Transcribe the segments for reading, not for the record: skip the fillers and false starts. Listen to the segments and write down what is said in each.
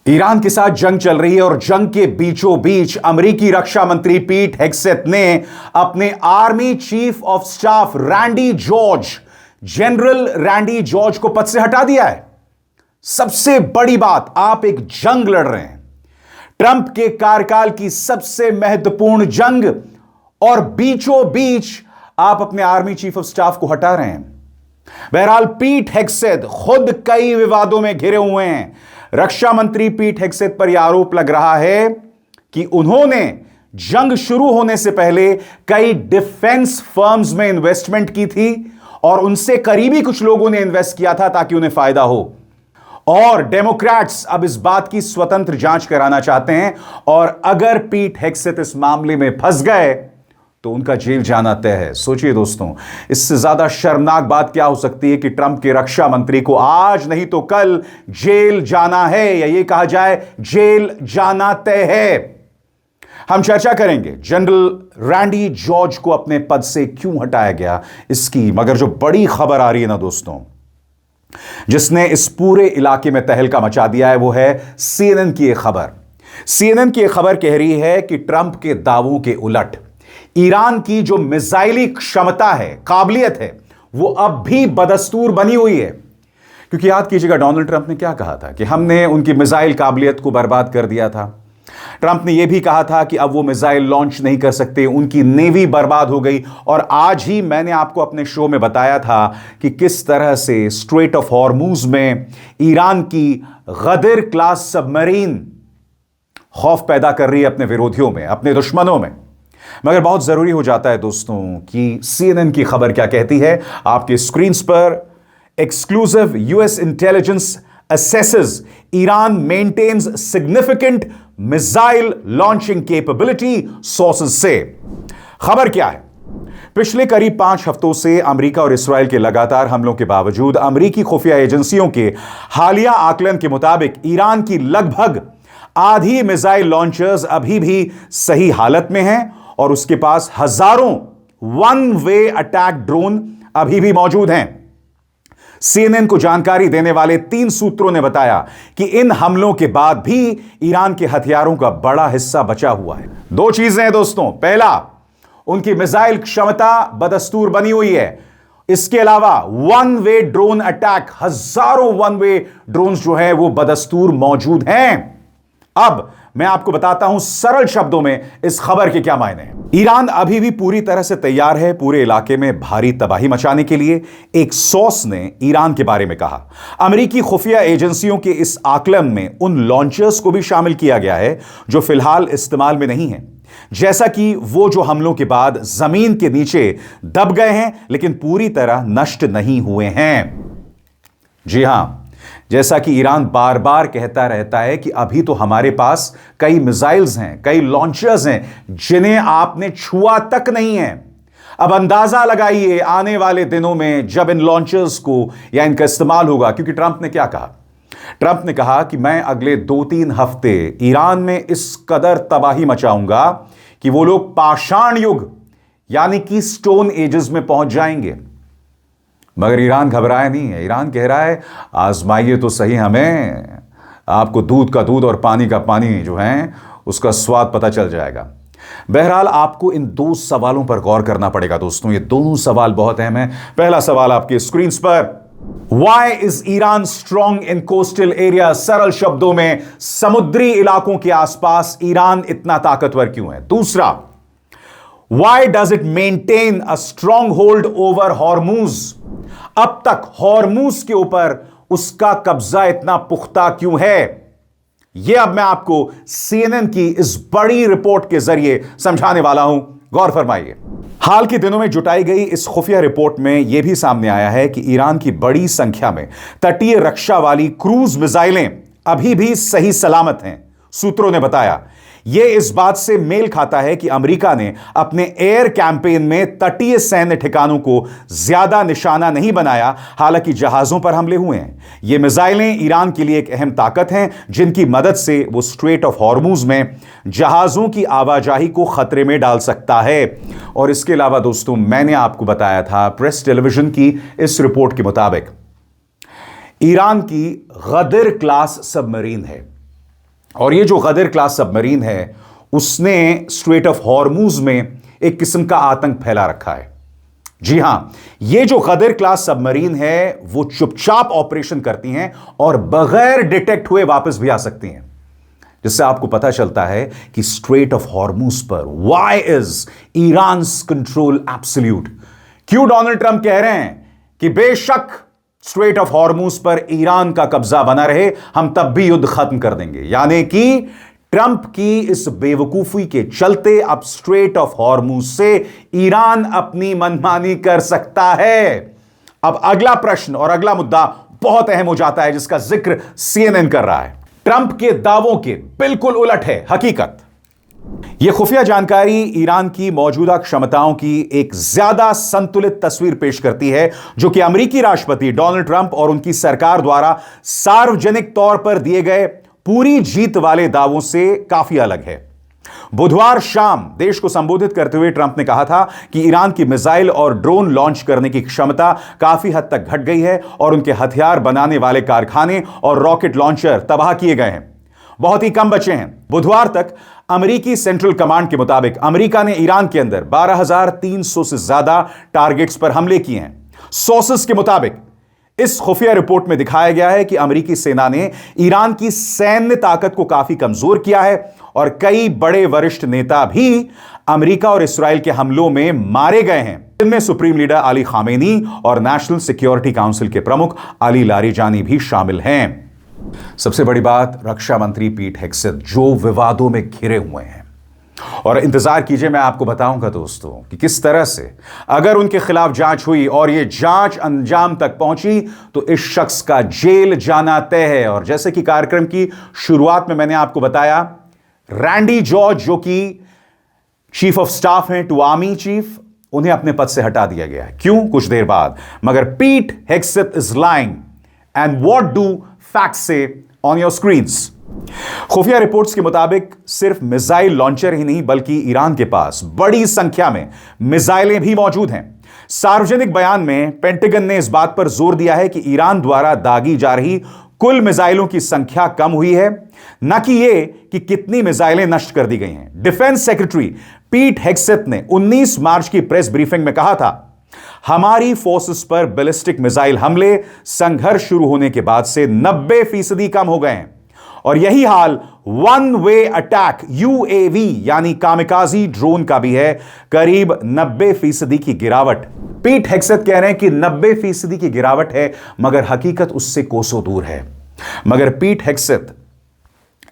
Iran के साथ जंग चल रही है और जंग के बीचों बीच अमेरिकी रक्षा मंत्री पीट हेग्सेथ ने अपने army chief of staff general Randy George को पद से हटा दिया है। सबसे बड़ी बात, आप एक जंग लड़ रहे हैं, ट्रंप के कार्यकाल की सबसे महत्वपूर्ण जंग, और बीचों बीच आप अपने आर्मी चीफ ऑफ स्टाफ को हटा रहे हैं। बहरहाल पीट हेग्सेथ खुद कई विवादों में घिरे हुए हैं। रक्षा मंत्री पीट हेग्सेथ पर यह आरोप लग रहा है कि उन्होंने जंग शुरू होने से पहले कई डिफेंस फर्म्स में इन्वेस्टमेंट की थी और उनसे करीबी कुछ लोगों ने इन्वेस्ट किया था ताकि उन्हें फायदा हो। और डेमोक्रेट्स अब इस बात की स्वतंत्र जांच कराना चाहते हैं और अगर पीट हेग्सेथ इस मामले में फंस गए तो उनका जेल जाना तय है। सोचिए दोस्तों, इससे ज्यादा शर्मनाक बात क्या हो सकती है कि ट्रंप के रक्षा मंत्री को आज नहीं तो कल जेल जाना है, या ये कहा जाए जेल जाना तय है। हम चर्चा करेंगे जनरल रैंडी जॉर्ज को अपने पद से क्यों हटाया गया इसकी, मगर जो बड़ी खबर आ रही है ना दोस्तों, जिसने इस पूरे इलाके में तहलका मचा दिया है, वो है CNN की एक खबर। CNN की एक खबर कह रही है कि ट्रंप के दावों के उलट ईरान की जो मिसाइली क्षमता है, काबिलियत है, वो अब भी बदस्तूर बनी हुई है। क्योंकि याद कीजिएगा, डोनाल्ड ट्रंप ने क्या कहा था कि हमने उनकी मिसाइल काबिलियत को बर्बाद कर दिया था। ट्रंप ने यह भी कहा था कि अब वो मिसाइल लॉन्च नहीं कर सकते, उनकी नेवी बर्बाद हो गई। और आज ही मैंने आपको अपने शो में बताया था कि किस तरह से स्ट्रेट ऑफ हॉर्मूज में ईरान की गदर क्लास सबमरीन खौफ पैदा कर रही है अपने विरोधियों में, अपने दुश्मनों में। मगर बहुत जरूरी हो जाता है दोस्तों कि CNN की खबर क्या कहती है। आपके स्क्रीन पर exclusive US intelligence assesses Iran maintains significant missile launching capability, sources से। खबर क्या है? पिछले करीब 5 हफ्तों से अमेरिका और इस्राएल के लगातार हमलों के बावजूद अमेरिकी खुफिया एजेंसियों के हालिया आकलन के मुताबिक ईरान की लगभग आधी मिसाइल लॉन्चर्स अभी भी सही हालत में हैं और उसके पास हजारों वन वे अटैक ड्रोन अभी भी मौजूद हैं। CNN को जानकारी देने वाले 3 सूत्रों ने बताया कि इन हमलों के बाद भी ईरान के हथियारों का बड़ा हिस्सा बचा हुआ है। 2 चीजें हैं दोस्तों। पहला, उनकी मिसाइल क्षमता बदस्तूर बनी हुई है। इसके अलावा वन वे ड्रोन अटैक, हजारों वन वे ड्रोन जो है वो बदस्तूर मौजूद हैं। अब मैं आपको बताता हूं सरल शब्दों में इस खबर के क्या मायने हैं। ईरान अभी भी पूरी तरह से तैयार है पूरे इलाके में भारी तबाही मचाने के लिए, एक सोर्स ने ईरान के बारे में कहा। अमेरिकी खुफिया एजेंसियों के इस आकलन में उन लॉन्चर्स को भी शामिल किया गया है जो फिलहाल इस्तेमाल में नहीं है, जैसा कि वो जो हमलों के बाद जमीन के नीचे दब गए हैं लेकिन पूरी तरह नष्ट नहीं हुए हैं। जी हां, जैसा कि ईरान बार बार कहता रहता है कि अभी तो हमारे पास कई मिसाइल्स हैं, कई लॉन्चर्स हैं जिन्हें आपने छुआ तक नहीं है। अब अंदाजा लगाइए आने वाले दिनों में जब इन लॉन्चर्स को या इनका इस्तेमाल होगा। क्योंकि ट्रंप ने क्या कहा? ट्रंप ने कहा कि मैं अगले 2-3 हफ्ते ईरान में इस कदर तबाही मचाऊंगा कि वो लोग पाषाण युग यानी कि स्टोन एजेस में पहुंच जाएंगे। मगर ईरान घबराया नहीं है। ईरान कह रहा है आजमाइए तो सही हमें, आपको दूध का दूध और पानी का पानी जो है उसका स्वाद पता चल जाएगा। बहरहाल आपको इन 2 सवालों पर गौर करना पड़ेगा दोस्तों। ये दोनों सवाल बहुत अहम है। पहला सवाल आपके स्क्रीन पर, why is Iran strong in coastal area? सरल शब्दों में, समुद्री इलाकों के आसपास ईरान इतना ताकतवर क्यों है? दूसरा, Why does it maintain a stronghold over Hormuz? अब तक हॉर्मूज के ऊपर उसका कब्जा इतना पुख्ता क्यों है? यह अब मैं आपको CNN की इस बड़ी रिपोर्ट के जरिए समझाने वाला हूं। गौर फरमाइए। हाल के दिनों में जुटाई गई इस खुफिया रिपोर्ट में यह भी सामने आया है कि ईरान की बड़ी संख्या में तटीय रक्षा वाली क्रूज मिसाइलें अभी भी सही सलामत हैं। सूत्रों ने बताया यह इस बात से मेल खाता है कि अमेरिका ने अपने एयर कैंपेन में तटीय सैन्य ठिकानों को ज्यादा निशाना नहीं बनाया, हालांकि जहाजों पर हमले हुए हैं। यह मिसाइलें ईरान के लिए एक अहम ताकत हैं जिनकी मदद से वो स्ट्रेट ऑफ हॉर्मूज में जहाजों की आवाजाही को खतरे में डाल सकता है। और इसके अलावा दोस्तों, मैंने आपको बताया था प्रेस टेलीविजन की इस रिपोर्ट के मुताबिक ईरान की गदर क्लास सबमरीन है और ये जो गदर क्लास सबमरीन है, उसने स्ट्रेट ऑफ हॉर्मूज में एक किस्म का आतंक फैला रखा है। जी हां, ये जो गदर क्लास सबमरीन है वो चुपचाप ऑपरेशन करती हैं और बगैर डिटेक्ट हुए वापस भी आ सकती हैं, जिससे आपको पता चलता है कि स्ट्रेट ऑफ हॉर्मूज पर why is Iran's control absolute. क्यों डोनाल्ड ट्रंप कह रहे हैं कि बेशक स्ट्रेट ऑफ हॉर्मूज पर ईरान का कब्जा बना रहे, हम तब भी युद्ध खत्म कर देंगे। यानी कि ट्रंप की इस बेवकूफी के चलते अब स्ट्रेट ऑफ हॉर्मूज से ईरान अपनी मनमानी कर सकता है। अब अगला प्रश्न और अगला मुद्दा बहुत अहम हो जाता है, जिसका जिक्र CNN कर रहा है। ट्रंप के दावों के बिल्कुल उलट है हकीकत। यह खुफिया जानकारी ईरान की मौजूदा क्षमताओं की एक ज्यादा संतुलित तस्वीर पेश करती है, जो कि अमेरिकी राष्ट्रपति डोनाल्ड ट्रंप और उनकी सरकार द्वारा सार्वजनिक तौर पर दिए गए पूरी जीत वाले दावों से काफी अलग है। बुधवार शाम देश को संबोधित करते हुए ट्रंप ने कहा था कि ईरान की मिसाइल और ड्रोन लॉन्च करने की क्षमता काफी हद तक घट गई है और उनके हथियार बनाने वाले कारखाने और रॉकेट लॉन्चर तबाह किए गए हैं, बहुत ही कम बचे हैं। बुधवार तक अमेरिकी सेंट्रल कमांड के मुताबिक अमेरिका ने ईरान के अंदर 12,300 से ज्यादा टारगेट्स पर हमले किए हैं। सोर्सेस के मुताबिक इस खुफिया रिपोर्ट में दिखाया गया है कि अमेरिकी सेना ने ईरान की सैन्य ताकत को काफी कमजोर किया है और कई बड़े वरिष्ठ नेता भी अमेरिका और इस्राएल के हमलों में मारे गए हैं, जिनमें सुप्रीम लीडर अली खामेनी और नेशनल सिक्योरिटी काउंसिल के प्रमुख अली लारिजानी भी शामिल हैं। सबसे बड़ी बात, रक्षा मंत्री पीट हेग्सेथ जो विवादों में घिरे हुए हैं, और इंतजार कीजिए, मैं आपको बताऊंगा दोस्तों कि किस तरह से अगर उनके खिलाफ जांच हुई और यह जांच अंजाम तक पहुंची तो इस शख्स का जेल जाना तय है। और जैसे कि कार्यक्रम की शुरुआत में मैंने आपको बताया, रैंडी जॉर्ज जो कि चीफ ऑफ स्टाफ हैं टू आर्मी चीफ, उन्हें अपने पद से हटा दिया गया है। क्यों? कुछ देर बाद। मगर Pete Hegseth is lying and what do facts say on your screens. खुफिया रिपोर्ट्स के मुताबिक सिर्फ मिसाइल लॉन्चर ही नहीं बल्कि ईरान के पास बड़ी संख्या में मिसाइलें भी मौजूद हैं। सार्वजनिक बयान में पेंटागन ने इस बात पर जोर दिया है कि ईरान द्वारा दागी जा रही कुल मिसाइलों की संख्या कम हुई है, न कि यह कि कितनी मिसाइलें नष्ट कर दी गई हैं। डिफेंस सेक्रेटरी पीट हेग्सेथ ने 19 मार्च की प्रेस ब्रीफिंग में कहा था, हमारी फोर्सेस पर बैलिस्टिक मिसाइल हमले संघर्ष शुरू होने के बाद से 90% कम हो गए हैं और यही हाल वन वे अटैक UAV यानी कामिकाजी ड्रोन का भी है, करीब 90% की गिरावट। पीट हेग्सेथ कह रहे हैं कि 90% की गिरावट है, मगर हकीकत उससे कोसों दूर है। मगर पीट हेग्सेथ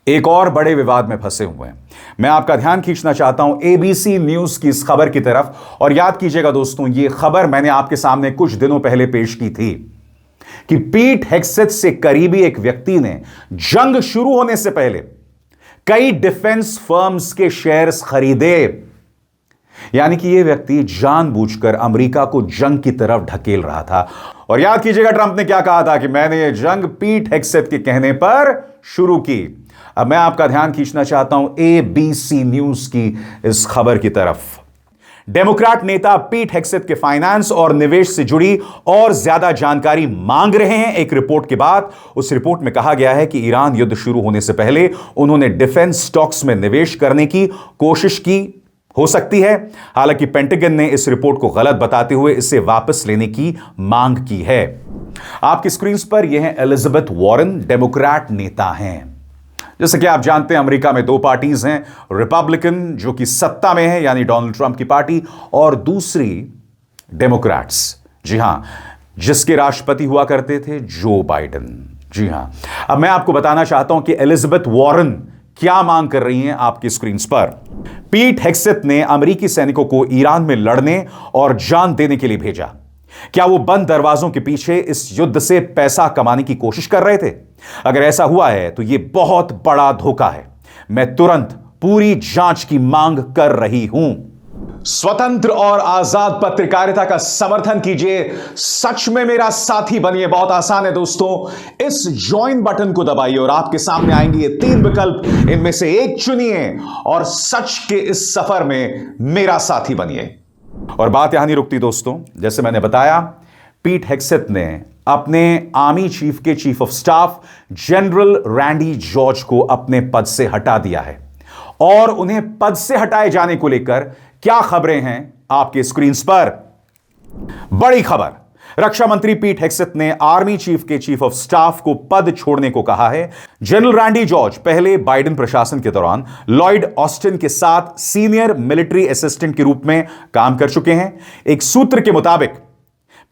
एक और बड़े विवाद में फंसे हुए हैं। मैं आपका ध्यान खींचना चाहता हूं ABC न्यूज की इस खबर की तरफ, और याद कीजिएगा दोस्तों, यह खबर मैंने आपके सामने कुछ दिनों पहले पेश की थी कि पीट हेग्सेथ से करीबी एक व्यक्ति ने जंग शुरू होने से पहले कई डिफेंस फर्म्स के शेयर्स खरीदे। यानी कि यह व्यक्ति जानबूझकर अमेरिका को जंग की तरफ ढकेल रहा था। और याद कीजिएगा ट्रंप ने क्या कहा था कि मैंने यह जंग पीट हेग्सेथ के कहने पर शुरू की। अब मैं आपका ध्यान खींचना चाहता हूं ABC न्यूज की इस खबर की तरफ। डेमोक्रेट नेता पीट हेग्सेथ के फाइनेंस और निवेश से जुड़ी और ज्यादा जानकारी मांग रहे हैं। एक रिपोर्ट के बाद उस रिपोर्ट में कहा गया है कि ईरान युद्ध शुरू होने से पहले उन्होंने डिफेंस स्टॉक्स में निवेश करने की कोशिश की हो सकती है। हालांकि पेंटागन ने इस रिपोर्ट को गलत बताते हुए इसे वापस लेने की मांग की है। आपकी स्क्रीन पर यह है एलिजाबेथ वॉरेन, डेमोक्रेट नेता हैं। जैसे कि आप जानते हैं अमेरिका में दो पार्टीज हैं, रिपब्लिकन जो कि सत्ता में है यानी डोनाल्ड ट्रंप की पार्टी, और दूसरी डेमोक्रेट्स, जी हां, जिसके राष्ट्रपति हुआ करते थे जो बाइडेन। जी हां, अब मैं आपको बताना चाहता हूं कि एलिजाबेथ वॉरेन क्या मांग कर रही हैं आपकी स्क्रीन पर। पीट हेग्सेथ ने अमेरिकी सैनिकों को ईरान में लड़ने और जान देने के लिए भेजा। क्या वो बंद दरवाजों के पीछे इस युद्ध से पैसा कमाने की कोशिश कर रहे थे? अगर ऐसा हुआ है तो यह बहुत बड़ा धोखा है। मैं तुरंत पूरी जांच की मांग कर रही हूं। स्वतंत्र और आजाद पत्रकारिता का समर्थन कीजिए, सच में मेरा साथी बनिए। बहुत आसान है दोस्तों, इस ज्वाइन बटन को दबाइए और आपके सामने आएंगे ये 3 विकल्प, इनमें से एक चुनिए और सच के इस सफर में मेरा साथी बनिए। और बात यहां नहीं रुकती दोस्तों, जैसे मैंने बताया, पीट हेग्सेथ ने अपने आर्मी चीफ के chief of staff general Randy George को अपने पद से हटा दिया है। और उन्हें पद से हटाए जाने को लेकर क्या खबरें हैं आपके स्क्रीन पर। बड़ी खबर, रक्षा मंत्री पीट हेग्सेथ ने आर्मी चीफ के चीफ ऑफ स्टाफ को पद छोड़ने को कहा है। जनरल रैंडी जॉर्ज पहले बाइडेन प्रशासन के दौरान लॉयड ऑस्टिन के साथ सीनियर मिलिट्री असिस्टेंट के रूप में काम कर चुके हैं। एक सूत्र के मुताबिक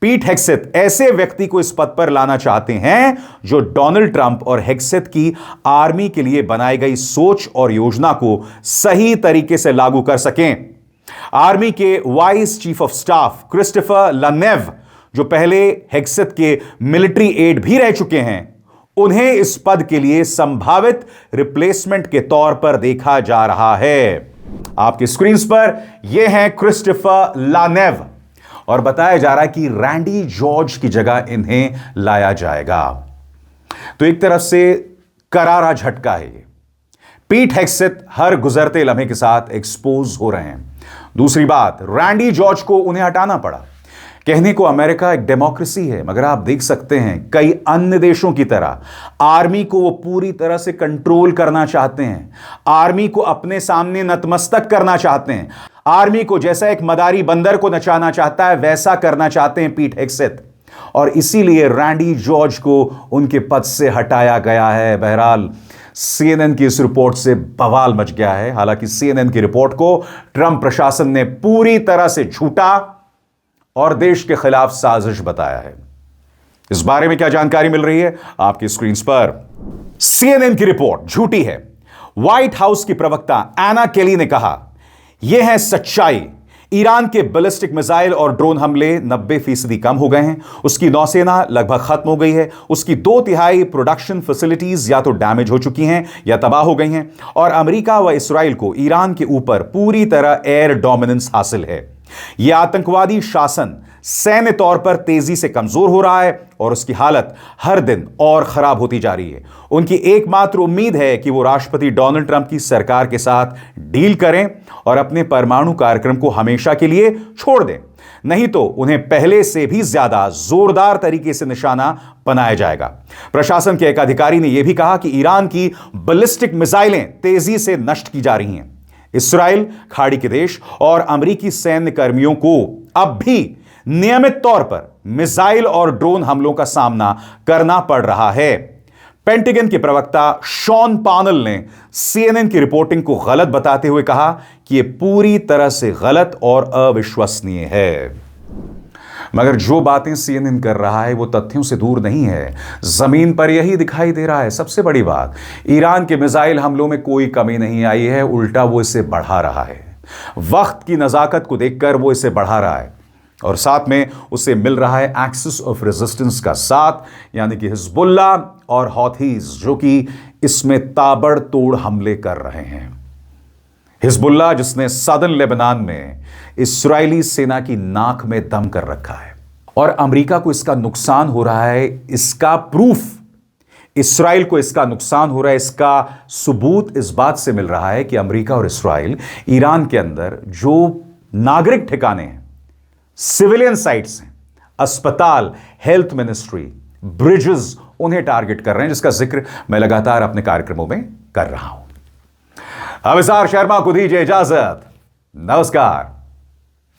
पीट हेग्सेथ ऐसे व्यक्ति को इस पद पर लाना चाहते हैं जो डोनाल्ड ट्रंप और हेग्सेथ की आर्मी के लिए बनाई गई सोच और योजना को सही तरीके से लागू कर सकें। आर्मी के vice chief of staff Christopher Laneve, जो पहले हेग्सेथ के मिलिट्री एड भी रह चुके हैं, उन्हें इस पद के लिए संभावित रिप्लेसमेंट के तौर पर देखा जा रहा है। आपके स्क्रीन पर यह है क्रिस्टोफर लानेव और बताया जा रहा है कि रैंडी जॉर्ज की जगह इन्हें लाया जाएगा। तो एक तरफ से करारा झटका है ये। पीट हेग्सेथ हर गुजरते लम्हे के साथ एक्सपोज हो रहे हैं। दूसरी बात, रैंडी जॉर्ज को उन्हें हटाना पड़ा। कहने को अमेरिका एक डेमोक्रेसी है, मगर आप देख सकते हैं कई अन्य देशों की तरह आर्मी को वो पूरी तरह से कंट्रोल करना चाहते हैं। आर्मी को अपने सामने नतमस्तक करना चाहते हैं। आर्मी को जैसा एक मदारी बंदर को नचाना चाहता है वैसा करना चाहते हैं पीट हेग्सेथ, और इसीलिए रैंडी जॉर्ज को उनके पद से हटाया गया है। बहरहाल CNN की इस रिपोर्ट से बवाल मच गया है। हालांकि CNN की रिपोर्ट को ट्रंप प्रशासन ने पूरी तरह से झूठा और देश के खिलाफ साजिश बताया है। इस बारे में क्या जानकारी मिल रही है आपकी स्क्रीन पर। CNN की रिपोर्ट झूठी है। व्हाइट हाउस की प्रवक्ता एना केली ने कहा, यह है सच्चाई। ईरान के बैलिस्टिक मिसाइल और ड्रोन हमले 90% कम हो गए हैं। उसकी नौसेना लगभग खत्म हो गई है। उसकी 2/3 प्रोडक्शन फैसिलिटीज या तो डैमेज हो चुकी हैं या तबाह हो गई हैं। और अमेरिका व इस्राइल को ईरान के ऊपर पूरी तरह एयर डोमिनेंस हासिल है। यह आतंकवादी शासन सैन्य तौर पर तेजी से कमजोर हो रहा है और उसकी हालत हर दिन और खराब होती जा रही है। उनकी एकमात्र उम्मीद है कि वो राष्ट्रपति डोनाल्ड ट्रंप की सरकार के साथ डील करें और अपने परमाणु कार्यक्रम को हमेशा के लिए छोड़ दें, नहीं तो उन्हें पहले से भी ज्यादा जोरदार तरीके से निशाना बनाया जाएगा। प्रशासन के एक अधिकारी ने यह भी कहा कि ईरान की बैलिस्टिक मिसाइलें तेजी से नष्ट की जा रही हैं। इस्राइल, खाड़ी के देश और अमेरिकी सैन्य कर्मियों को अब भी नियमित तौर पर मिसाइल और ड्रोन हमलों का सामना करना पड़ रहा है। पेंटागन के प्रवक्ता शॉन पार्नेल ने CNN की रिपोर्टिंग को गलत बताते हुए कहा कि यह पूरी तरह से गलत और अविश्वसनीय है। मगर जो बातें CNN कर रहा है वो तथ्यों से दूर नहीं है। जमीन पर यही दिखाई दे रहा है। सबसे बड़ी बात, ईरान के मिसाइल हमलों में कोई कमी नहीं आई है, उल्टा वो इसे बढ़ा रहा है। वक्त की नजाकत को देखकर वो इसे बढ़ा रहा है और साथ में उसे मिल रहा है एक्सिस ऑफ रेजिस्टेंस का साथ, यानी कि हिजबुल्ला और हौथीज, जो कि इसमें ताबड़तोड़ हमले कर रहे हैं। हिजबुल्ला जिसने सदर्न लेबनान में इस्राएली सेना की नाक में दम कर रखा है और अमेरिका को इसका नुकसान हो रहा है, इसका प्रूफ इस्राएल को इसका नुकसान हो रहा है, इसका सबूत इस बात से मिल रहा है कि अमेरिका और इस्राएल ईरान के अंदर जो नागरिक ठिकाने हैं, सिविलियन साइट्स हैं, अस्पताल, हेल्थ मिनिस्ट्री, ब्रिजेस, उन्हें टारगेट कर रहे हैं, जिसका जिक्र मैं लगातार अपने कार्यक्रमों में कर रहा हूं। अविसार शर्मा को दीजिए इजाजत। नमस्कार।